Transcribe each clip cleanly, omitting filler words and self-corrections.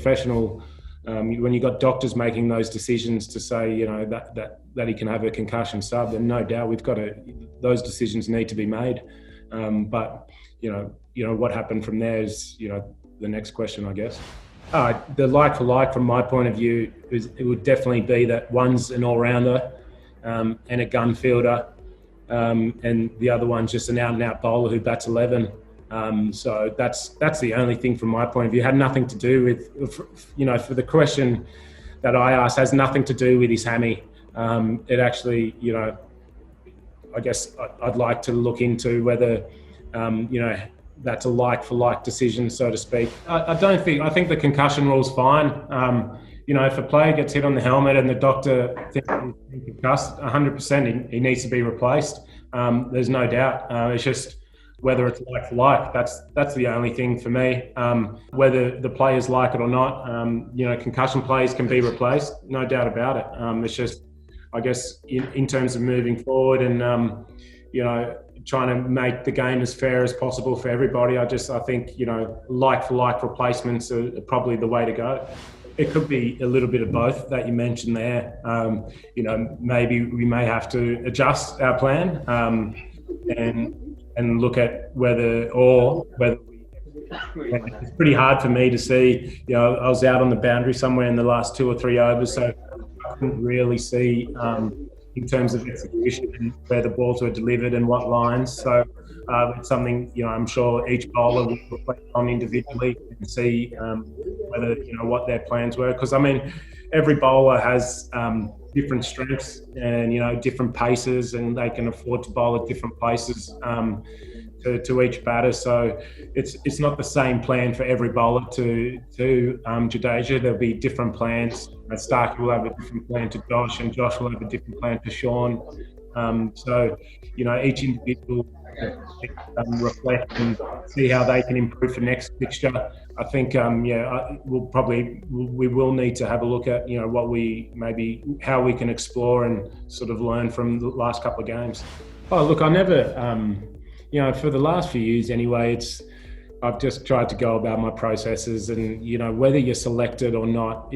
professional, when you got doctors making those decisions to say, you know, that he can have a concussion sub, then no doubt those decisions need to be made. But you know what happened from there is, you know, the next question, I guess. The like for like, from my point of view, it would definitely be that one's an all-rounder and a gun fielder, and the other one's just an out-and-out bowler who bats 11. So that's the only thing from my point of view. It had nothing to do with, you know, for the question that I asked, has nothing to do with his hammy. It actually, you know, I guess I'd like to look into whether, you know, that's a like-for-like decision, so to speak. I think the concussion rule's fine. You know, if a player gets hit on the helmet and the doctor thinks he's concussed, 100% he needs to be replaced. There's no doubt. It's just whether it's like-for-like. That's the only thing for me. Whether the players like it or not, you know, concussion players can be replaced, no doubt about it. It's just, I guess, in terms of moving forward and, you know, trying to make the game as fair as possible for everybody. I think, you know, like-for-like replacements are probably the way to go. It could be a little bit of both that you mentioned there. You know, maybe we may have to adjust our plan and look at whether it's pretty hard for me to see. You know, I was out on the boundary somewhere in the last 2 or 3 overs, so I couldn't really see in terms of execution and where the balls were delivered and what lines. So it's something, you know, I'm sure each bowler will reflect on individually and see whether, you know, what their plans were. Because, I mean, every bowler has different strengths and, you know, different paces, and they can afford to bowl at different places to each batter. So it's not the same plan for every bowler to Jadeja. There'll be different plans. Starkey will have a different plan to Josh, and Josh will have a different plan to Sean. So, you know, each individual reflect and see how they can improve for next fixture. I think, we will need to have a look at, you know, how we can explore and sort of learn from the last couple of games. Oh, look, I never, you know, for the last few years anyway, I've just tried to go about my processes, and, you know, whether you're selected or not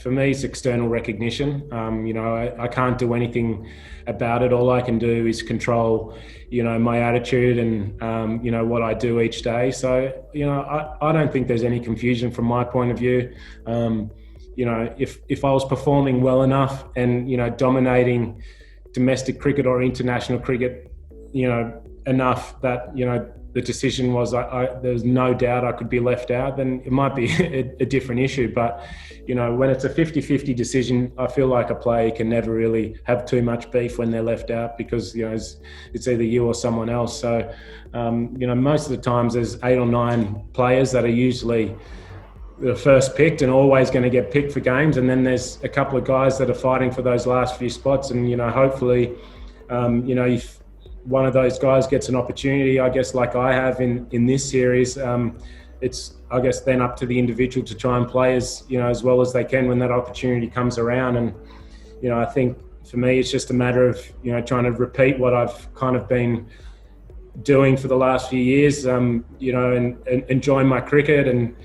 for me, it's external recognition. You know, I can't do anything about it. All I can do is control, you know, my attitude and, you know, what I do each day. So, you know, I don't think there's any confusion from my point of view. You know, if I was performing well enough and, you know, dominating domestic cricket or international cricket, you know, enough that, you know, the decision was there's no doubt I could be left out, then it might be a different issue. But, you know, when it's a 50-50 decision, I feel like a player can never really have too much beef when they're left out, because, you know, it's either you or someone else. So, you know, most of the times there's 8 or 9 players that are usually the first picked and always going to get picked for games. And then there's a couple of guys that are fighting for those last few spots. And, you know, hopefully, you know, if one of those guys gets an opportunity, I guess, like I have in this series, it's, I guess, then up to the individual to try and play as well as they can when that opportunity comes around. And, you know, I think for me, it's just a matter of, you know, trying to repeat what I've kind of been doing for the last few years, you know, and enjoying my cricket and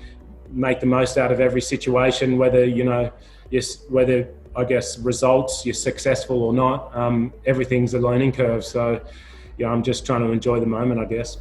make the most out of every situation, whether, you know, whether, I guess, results, you're successful or not. Everything's a learning curve. So, yeah, I'm just trying to enjoy the moment, I guess.